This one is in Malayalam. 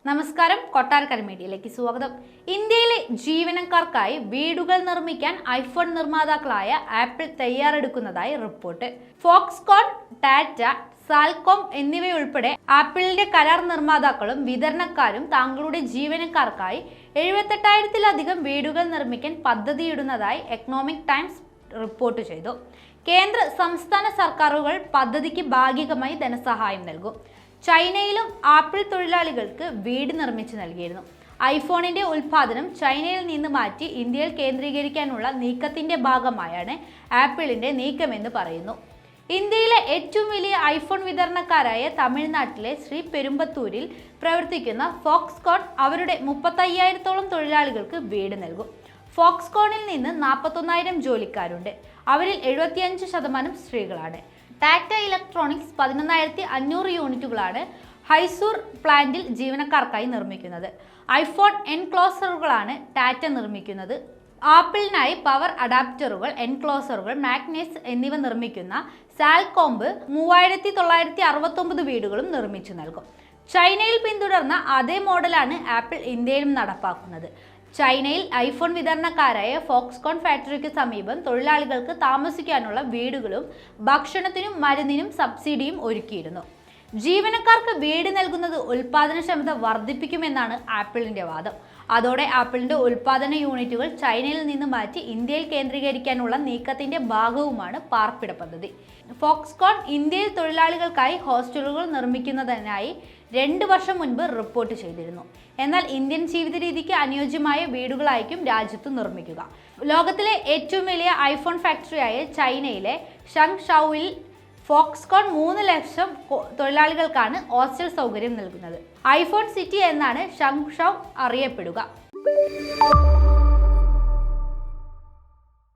നമസ്കാരം, കൊട്ടാരക്കര മീഡിയയിലേക്ക് സ്വാഗതം. ഇന്ത്യയിലെ ജീവനക്കാർക്കായി വീടുകൾ നിർമ്മിക്കാൻ ഐഫോൺ നിർമ്മാതാക്കളായ ആപ്പിൾ തയ്യാറെടുക്കുന്നതായി റിപ്പോർട്ട്. ഫോക്സ്കോൺ, ടാറ്റ, സാൽകോം എന്നിവയുൾപ്പെടെ ആപ്പിളിന്റെ കരാർ നിർമ്മാതാക്കളും വിതരണക്കാരും തങ്ങളുടെ ജീവനക്കാർക്കായി 78,000-ലധികം വീടുകൾ നിർമ്മിക്കാൻ പദ്ധതിയിടുന്നതായി എക്കണോമിക് ടൈംസ് റിപ്പോർട്ട് ചെയ്തു. കേന്ദ്ര സംസ്ഥാന സർക്കാരുകൾ പദ്ധതിക്ക് ഭാഗികമായി ധനസഹായം നൽകും. ചൈനയിലും ആപ്പിൾ തൊഴിലാളികൾക്ക് വീട് നിർമ്മിച്ചു നൽകിയിരുന്നു. ഐഫോണിന്റെ ഉൽപ്പാദനം ചൈനയിൽ നിന്ന് മാറ്റി ഇന്ത്യയിൽ കേന്ദ്രീകരിക്കാനുള്ള നീക്കത്തിന്റെ ഭാഗമായാണ് ആപ്പിളിന്റെ നീക്കമെന്ന് പറയുന്നു. ഇന്ത്യയിലെ ഏറ്റവും വലിയ ഐഫോൺ വിതരണക്കാരായ തമിഴ്നാട്ടിലെ ശ്രീപെരുമ്പത്തൂരിൽ പ്രവർത്തിക്കുന്ന ഫോക്സ്കോൺ അവരുടെ 35,000-ഓളം തൊഴിലാളികൾക്ക് വീട് നൽകും. ഫോക്സ്കോണിൽ നിന്ന് 41,000 ജോലിക്കാരുണ്ട്. അവരിൽ 75% സ്ത്രീകളാണ്. ടാറ്റ ഇലക്ട്രോണിക്സ് 11,500 യൂണിറ്റുകളാണ് ഹൈസൂർ പ്ലാന്റിൽ ജീവനക്കാർക്കായി നിർമ്മിക്കുന്നത്. ഐഫോൺ എൻക്ലോസറുകളാണ് ടാറ്റ നിർമ്മിക്കുന്നത്. ആപ്പിളിനായി പവർ അഡാപ്റ്ററുകൾ, എൻക്ലോസറുകൾ, മാഗ്നറ്റ്സ് എന്നിവ നിർമ്മിക്കുന്ന സാൽകോംബ് 3,969 വീടുകളും നിർമ്മിച്ചു നൽകും. ചൈനയിൽ പിന്തുടർന്ന അതേ മോഡലാണ് ആപ്പിൾ ഇന്ത്യയിലും നടപ്പാക്കുന്നത്. ചൈനയിൽ ഐഫോൺ വിതരണക്കാരായ ഫോക്സ്കോൺ ഫാക്ടറിക്ക് സമീപം തൊഴിലാളികൾക്ക് താമസിക്കാനുള്ള വീടുകളും ഭക്ഷണത്തിനും മരുന്നിനും സബ്സിഡിയും ഒരുക്കിയിരുന്നു. ജീവനക്കാർക്ക് വീട് നൽകുന്നത് ഉൽപാദനക്ഷമത വർദ്ധിപ്പിക്കുമെന്നാണ് ആപ്പിളിന്റെ വാദം. അതോടെ ആപ്പിളിന്റെ ഉൽപാദന യൂണിറ്റുകൾ ചൈനയിൽ നിന്ന് മാറ്റി ഇന്ത്യയിൽ കേന്ദ്രീകരിക്കാനുള്ള നീക്കത്തിന്റെ ഭാഗവുമാണ് പാർപ്പിട പദ്ധതി. ഫോക്സ്കോൺ ഇന്ത്യയിൽ തൊഴിലാളികൾക്കായി ഹോസ്റ്റലുകൾ നിർമ്മിക്കുന്നതിനായി 2 വർഷം മുൻപ് റിപ്പോർട്ട് ചെയ്തിരുന്നു. എന്നാൽ ഇന്ത്യൻ ജീവിത രീതിക്ക് അനുയോജ്യമായ വീടുകളായിരിക്കും രാജ്യത്ത് നിർമ്മിക്കുക. ലോകത്തിലെ ഏറ്റവും വലിയ ഐഫോൺ ഫാക്ടറിയായ ചൈനയിലെ ഷങ്ഷൌവിൽ ഫോക്സ്കോൺ 3 ലക്ഷം തൊഴിലാളികൾക്കാണ് ഹോസ്റ്റൽ സൗകര്യം നൽകുന്നത്. ഐഫോൺ സിറ്റി എന്നാണ് ഷങ്ഷൌ അറിയപ്പെടുക.